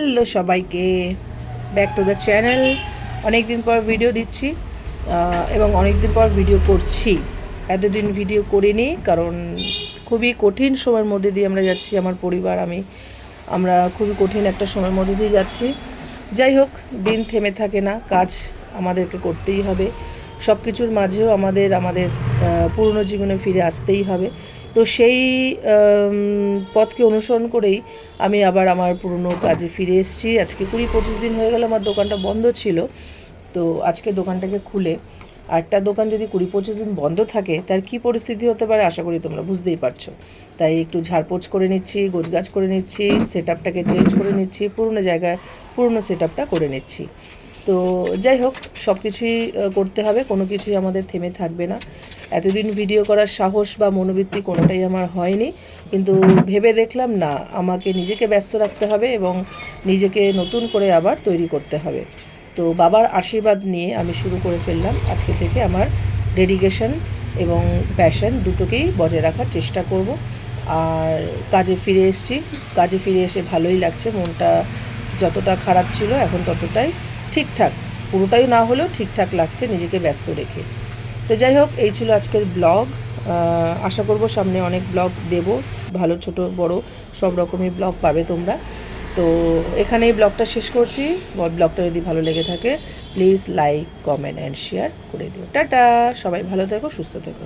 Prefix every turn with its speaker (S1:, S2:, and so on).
S1: Hello সবাইকে, back to the channel. অনেক দিন পর ভিডিও দিচ্ছি এবং অনেক দিন পর ভিডিও করছি। এতদিন ভিডিও করিনি কারণ খুবই কঠিন সময়ের মধ্যে দিয়ে আমরা যাচ্ছি, আমার পরিবার আমরা খুবই কঠিন একটা সময়ের মধ্যে দিয়ে যাচ্ছি। যাই হোক, দিন থেমে থাকে না, কাজ আমাদেরকে করতেই হবে। সব কিছুর মাঝেও আমাদের পুরনো জীবনে ফিরে আসতেই হবে। তো সেই পথকে অনুসরণ করেই আমি আবার আমার পুরনো কাজে ফিরে এসেছি। আজকে 20-25 দিন হয়ে গেল আমার দোকানটা বন্ধ ছিল। তো আজকে দোকানটাকে খুলে, আরেকটা দোকান যদি 20-25 দিন বন্ধ থাকে তার কী পরিস্থিতি হতে পারে আশা করি তোমরা বুঝতেই পারছো। তাই একটু ঝাড়পোছ করে নিচ্ছি, গোছগাছ করে নিচ্ছি, সেট আপটাকে চেঞ্জ করে নিচ্ছি, পুরনো জায়গায় পুরনো সেট আপটা করে নিচ্ছি। তো যাই হোক, সব কিছুই করতে হবে, কোনো কিছুই আমাদের থেমে থাকবে না। এতদিন ভিডিও করার সাহস বা মনোবৃত্তি কোনোটাই আমার হয়নি, কিন্তু ভেবে দেখলাম না, আমাকে নিজেকে ব্যস্ত রাখতে হবে এবং নিজেকে নতুন করে আবার তৈরি করতে হবে। তো বাবার আশীর্বাদ নিয়ে আমি শুরু করে ফেললাম। আজকে থেকে আমার ডেডিকেশন এবং প্যাশন দুটোকেই বজায় রাখার চেষ্টা করব। আর কাজে ফিরে এসেছি, কাজে ফিরে এসে ভালোই লাগছে। মনটা যতটা খারাপ ছিল এখন ততটাই ঠিকঠাক, পুরোটাই না হলেও ঠিকঠাক লাগছে নিজেকে ব্যস্ত রেখে। তো যাই হোক, এই ছিল আজকের ব্লগ। আশা করব সামনে অনেক ব্লগ দেব, ভালো ছোট বড় সব রকমই ব্লগ পাবে তোমরা। তো এখানেই ব্লগটা শেষ করছি। ব্লগটা যদি ভালো লেগে থাকে please like, comment and share করে দিও। টাটা, সবাই ভালো থেকো, সুস্থ থেকো।